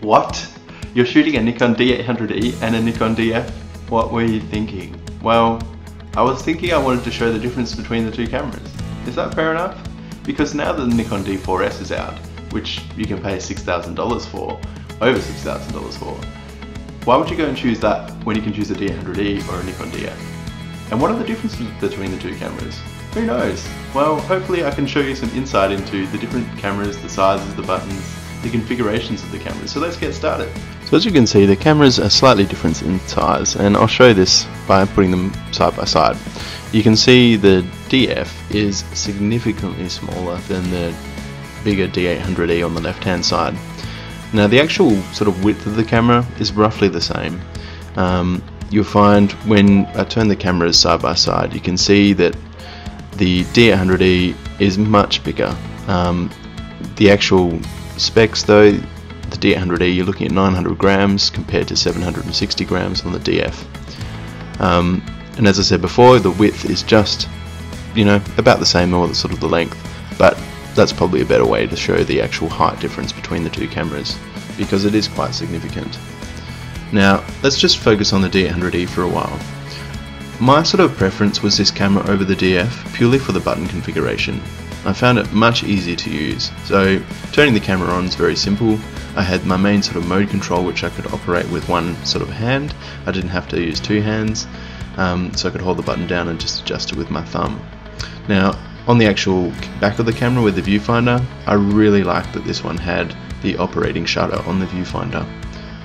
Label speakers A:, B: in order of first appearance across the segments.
A: What? You're shooting a Nikon D800e and a Nikon DF? What were you thinking? Well, I was thinking I wanted to show the difference between the two cameras. Is that fair enough? Because now the Nikon D4S is out, which you can pay $6,000 for, over $6,000 for, why would you go and choose that when you can choose a D800e or a Nikon DF? And what are the differences between the two cameras? Who knows? Well, hopefully I can show you some insight into the different cameras, the sizes, the buttons, the configurations of the cameras. So let's get started. So as you can see, the cameras are slightly different in size, and I'll show this by putting them side by side. You can see the DF is significantly smaller than the bigger D800e on the left hand side. Now the actual sort of width of the camera is roughly the same. You'll find when I turn the cameras side by side, you can see that the D800e is much bigger. The actual specs though, the D800e, you're looking at 900 grams compared to 760 grams on the DF. And as I said before, the width is just, you know, about the same, or sort of the length, but that's probably a better way to show the actual height difference between the two cameras, because it is quite significant. Now let's just focus on the D800e for a while. My sort of preference was this camera over the DF purely for the button configuration. I found it much easier to use. So turning the camera on is very simple. I had my main sort of mode control, which I could operate with one sort of hand. I didn't have to use two hands, so I could hold the button down and just adjust it with my thumb. Now on the actual back of the camera with the viewfinder, I really liked that this one had the operating shutter on the viewfinder.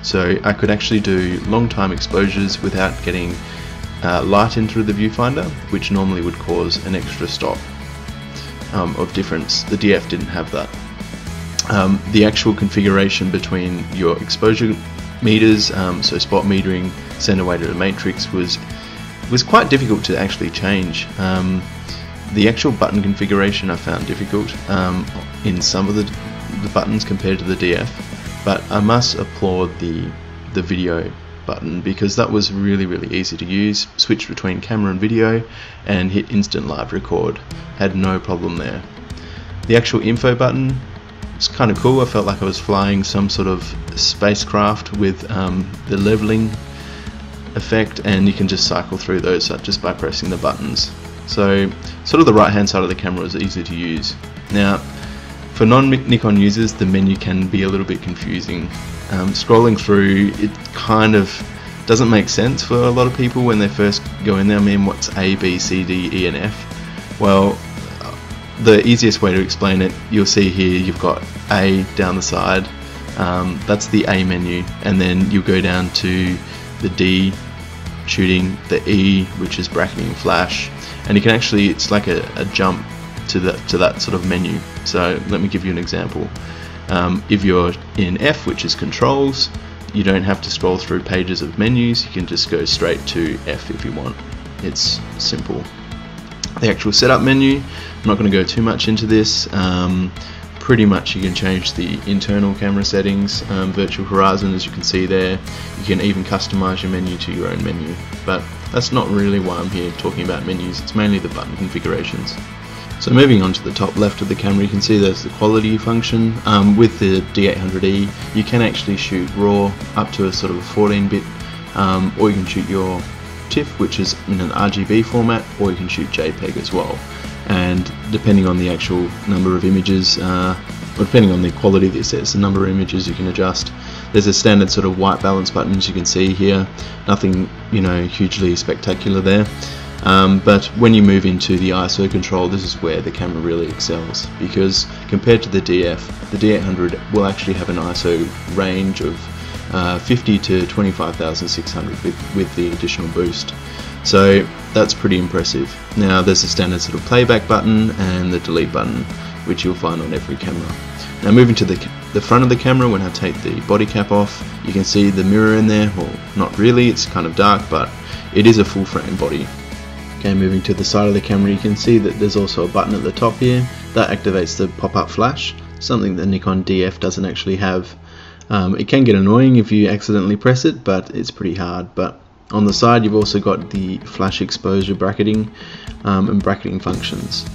A: So I could actually do long time exposures without getting light into the viewfinder, which normally would cause an extra stop of difference. The DF didn't have that. The actual configuration between your exposure meters, so spot metering, center weighted and matrix, was quite difficult to actually change. The actual button configuration I found difficult in some of the buttons compared to the DF, but I must applaud the video button, because that was really easy to use. Switch between camera and video and hit instant live record. Had no problem there. The actual info button was kind of cool. I felt like I was flying some sort of spacecraft with the leveling effect, and you can just cycle through those just by pressing the buttons. So sort of the right hand side of the camera is easy to use. Now for non-Nikon users, the menu can be a little bit confusing. Scrolling through, it kind of doesn't make sense for a lot of people when they first go in there. I mean, what's A, B, C, D, E and F? Well, the easiest way to explain it, you'll see here you've got A down the side, that's the A menu, and then you'll go down to the D, shooting, the E, which is bracketing flash, and you can actually, it's like a jump to that sort of menu. So let me give you an example. If you're in F, which is controls, you don't have to scroll through pages of menus, you can just go straight to F if you want. It's simple. The actual setup menu, I'm not going to go too much into this. Pretty much you can change the internal camera settings, virtual horizon, as you can see there. You can even customize your menu to your own menu, but that's not really why I'm here talking about menus. It's mainly the button configurations. So moving on to the top left of the camera, you can see there's the quality function. With the D800e, you can actually shoot RAW up to a sort of a 14-bit, or you can shoot your TIFF, which is in an RGB format, or you can shoot JPEG as well. And depending on the actual number of images, or depending on the quality of the assets, the number of images you can adjust. There's a standard sort of white balance button, as you can see here. Nothing, you know, hugely spectacular there. But when you move into the ISO control, this is where the camera really excels, because compared to the DF, the D800 will actually have an ISO range of 50 to 25,600 with the additional boost. So that's pretty impressive. Now there's a standard sort of playback button and the delete button, which you'll find on every camera. Now moving to the front of the camera, when I take the body cap off, you can see the mirror in there. Well, not really, it's kind of dark, but it is a full frame body. Okay, moving to the side of the camera, you can see that there's also a button at the top here that activates the pop-up flash, something that Nikon DF doesn't actually have. It can get annoying if you accidentally press it, but it's pretty hard. But on the side, you've also got the flash exposure bracketing and bracketing functions.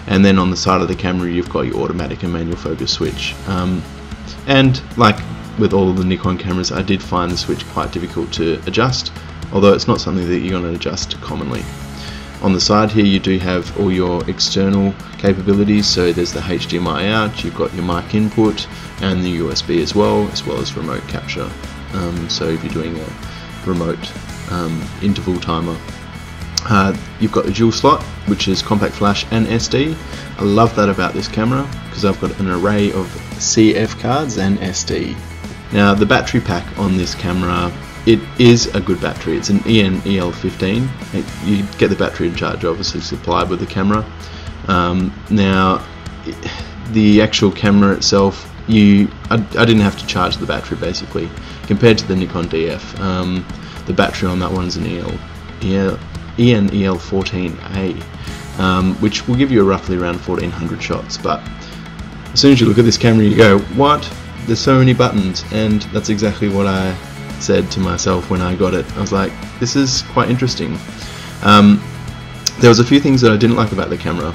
A: And then on the side of the camera, you've got your automatic and manual focus switch.
B: And like with all of the Nikon cameras, I did find the switch quite difficult to adjust, although it's not something that you're going to adjust commonly. On the side here you do have all your external capabilities, so there's the HDMI out, you've got your mic input and the USB as well as remote capture. So if you're doing a remote interval timer. You've got a dual slot, which is compact flash and SD. I love that about this camera because I've got an array of CF cards and SD. Now the battery pack on this camera, it is a good battery. It's an EL15. You get the battery charge obviously supplied with the camera. Now the actual camera itself, I didn't have to charge the battery basically compared to the Nikon DF. The battery on that one is an EL14A, which will give you roughly around 1400 shots. But as soon as you look at this camera you go, what? There's so many buttons, and that's exactly what I said to myself when I got it. I was like, this is quite interesting. There was a few things that I didn't like about the camera.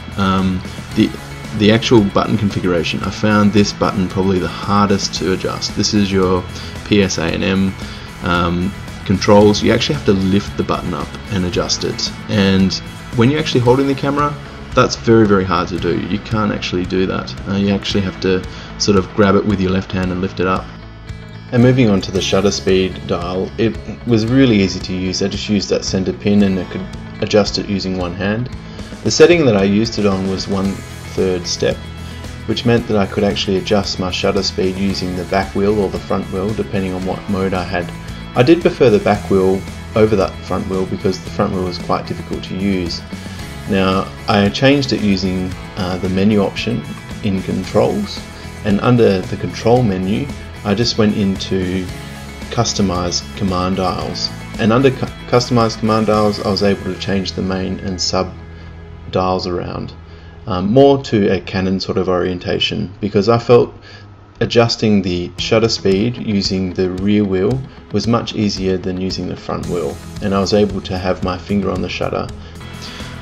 B: The actual button configuration, I found this button probably the hardest to adjust. This is your PSA and M controls. You actually have to lift the button up and adjust it, and when you're actually holding the camera, that's very, very hard to do. You can't actually do that. You actually have to sort of grab it with your left hand and lift it up. And moving on to the shutter speed dial, it was really easy to use. I just used that center pin and I could adjust it using one hand. The setting that I used it on was 1/3 step, which meant that I could actually adjust my shutter speed using the back wheel or the front wheel depending on what mode I had. I did prefer the back wheel over that front wheel because the front wheel was quite difficult to use. Now I changed it using the menu option in controls, and under the control menu I just went into customize command dials, and under customize command dials I was able to change the main and sub dials around more to a Canon sort of orientation, because I felt adjusting the shutter speed using the rear wheel was much easier than using the front wheel, and I was able to have my finger on the shutter.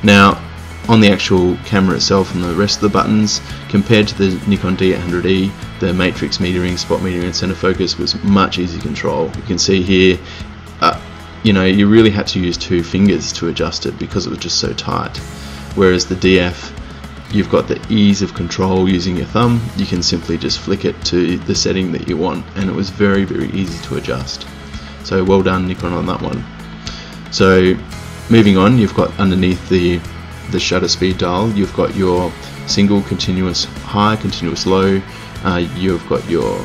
B: Now on the actual camera itself and the rest of the buttons, compared to the Nikon D800e, the matrix metering, spot metering and center focus was much easier to control. You can see here, you really had to use two fingers to adjust it because it was just so tight. Whereas the DF, you've got the ease of control using your thumb. You can simply just flick it to the setting that you want, and it was very, very easy to adjust. So well done Nikon on that one. So moving on, you've got underneath the shutter speed dial, you've got your single continuous high, continuous low, you've got your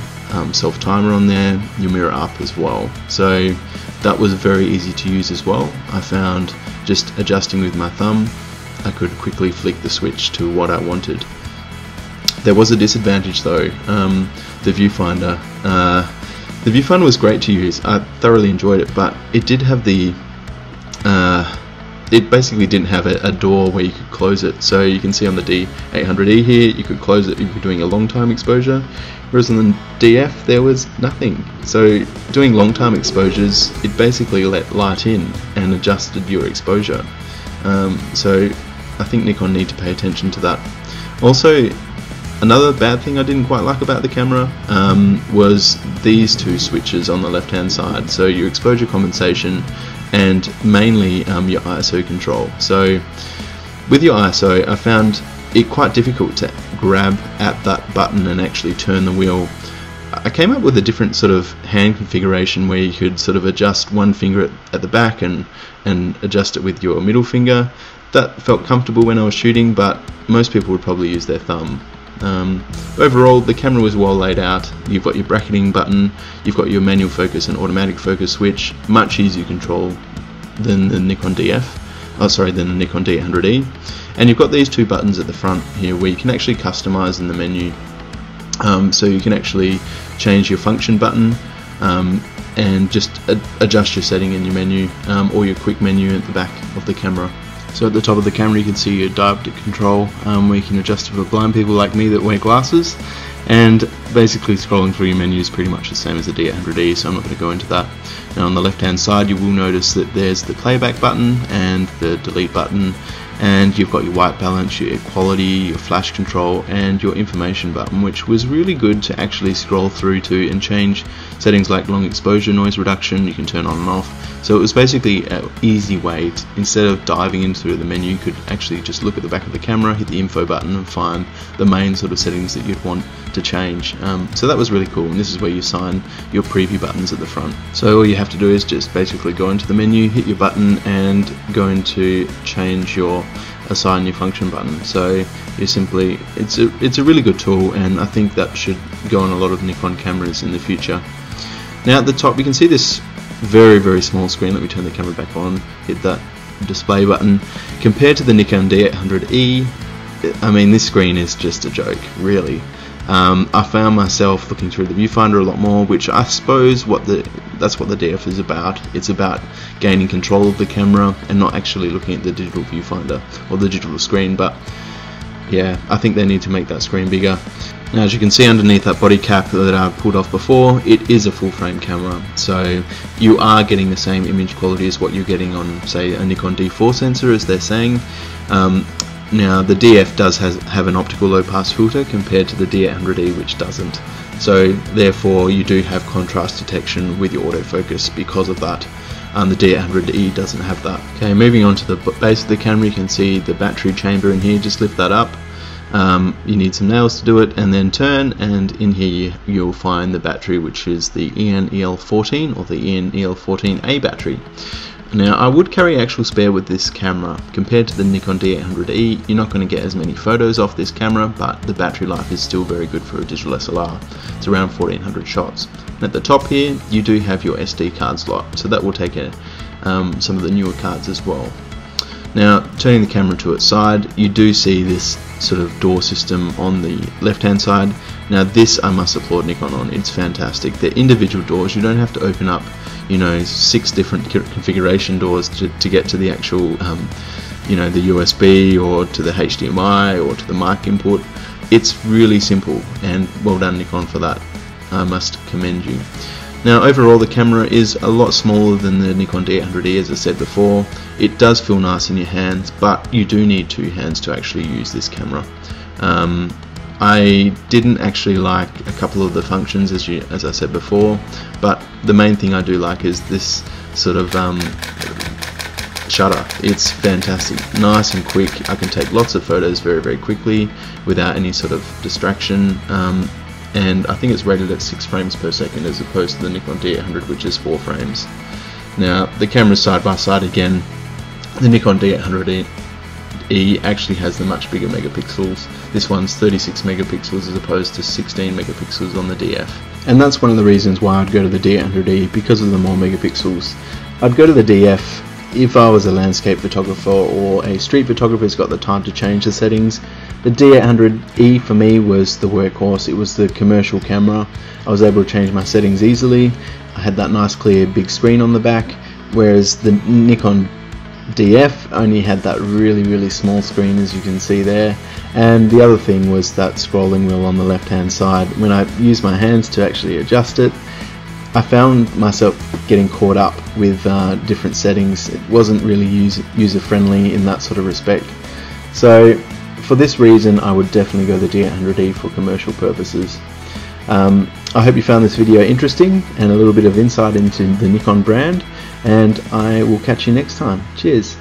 B: self timer on there, your mirror up as well. So that was very easy to use as well. I found just adjusting with my thumb, I could quickly flick the switch to what I wanted. There was a disadvantage though, the viewfinder. The viewfinder was great to use, I thoroughly enjoyed it, but it did have it basically didn't have a door where you could close it. So you can see on the D800e here, you could close it if you're doing a long time exposure, whereas on the DF there was nothing. So doing long time exposures, it basically let light in and adjusted your exposure. So I think Nikon need to pay attention to that. Also, another bad thing I didn't quite like about the camera was these two switches on the left hand side. So your exposure compensation and mainly your ISO control. So with your ISO, I found it quite difficult to grab at that button and actually turn the wheel. I came up with a different sort of hand configuration where you could sort of adjust one finger at the back and adjust it with your middle finger. That felt comfortable when I was shooting, but most people would probably use their thumb. Overall, the camera was well laid out. You've got your bracketing button, you've got your manual focus and automatic focus switch, much easier to control than the Nikon than the Nikon D800e. And you've got these two buttons at the front here where you can actually customize in the menu. So you can actually change your function button and just adjust your setting in your menu or your quick menu at the back of the camera. So at the top of the camera you can see your dioptric control where you can adjust it for blind people like me that wear glasses, and basically scrolling through your menu is pretty much the same as the D800e, so I'm not going to go into that. Now on the left hand side you will notice that there's the playback button and the delete button, and you've got your white balance, your quality, your flash control, and your information button, which was really good to actually scroll through to and change settings like long exposure noise reduction. You can turn on and off. So it was basically an easy way to, instead of diving into the menu, you could actually just look at the back of the camera, hit the info button, and find the main sort of settings that you'd want to change. So that was really cool, and this is where you assign your preview buttons at the front. So all you have to do is just basically go into the menu, hit your button, and go into change your assign your function button. So you simply, it's a really good tool, and I think that should go on a lot of Nikon cameras in the future. Now at the top you can see this very small screen. Let me turn the camera back on, hit that display button. Compared to the Nikon D800e, I mean, this screen is just a joke, really. I found myself looking through the viewfinder a lot more, which I suppose that's what the DF is about. It's about gaining control of the camera and not actually looking at the digital viewfinder or the digital screen. But yeah, I think they need to make that screen bigger. Now, as you can see underneath that body cap that I pulled off before, it is a full frame camera, so you are getting the same image quality as what you're getting on, say, a Nikon D4 sensor, as they're saying. Now the DF does have an optical low pass filter compared to the D800e, which doesn't. So therefore you do have contrast detection with your autofocus because of that. The D800e doesn't have that. Okay, moving on to the base of the camera, you can see the battery chamber in here. Just lift that up. You need some nails to do it, and then turn, and in here you'll find the battery, which is the EN-EL14 or the EN-EL14A battery. Now, I would carry actual spare with this camera. Compared to the Nikon D800e, you're not going to get as many photos off this camera, but the battery life is still very good for a digital SLR. It's around 1400 shots. And at the top here, you do have your SD card slot, so that will take some of the newer cards as well. Now, turning the camera to its side, you do see this sort of door system on the left hand side. Now this I must applaud Nikon on. It's fantastic. They're individual doors. You don't have to open up, you know, 6 different configuration doors to get to the actual you know, the USB or to the HDMI or to the mic input. It's really simple, and well done Nikon for that. I must commend you. Now overall the camera is a lot smaller than the Nikon D800e, as I said before. It does feel nice in your hands, but you do need 2 hands to actually use this camera. I didn't actually like a couple of the functions, as I said before, but the main thing I do like is this sort of shutter. It's fantastic, nice and quick. I can take lots of photos very quickly without any sort of distraction. And I think it's rated at 6 frames per second as opposed to the Nikon D800, which is 4 frames. Now the cameras side by side again. The Nikon D800e actually has the much bigger megapixels. This one's 36 megapixels as opposed to 16 megapixels on the DF. And that's one of the reasons why I'd go to the D800e, because of the more megapixels. I'd go to the DF if I was a landscape photographer or a street photographer who's got the time to change the settings. The D800e for me was the workhorse. It was the commercial camera. I was able to change my settings easily. I had that nice clear big screen on the back, whereas the Nikon DF only had that really small screen, as you can see there. And the other thing was that scrolling wheel on the left hand side. When I used my hands to actually adjust it, I found myself getting caught up with different settings. It wasn't really user friendly in that sort of respect. So for this reason I would definitely go the D800e for commercial purposes. I hope you found this video interesting and a little bit of insight into the Nikon brand, and I will catch you next time. Cheers!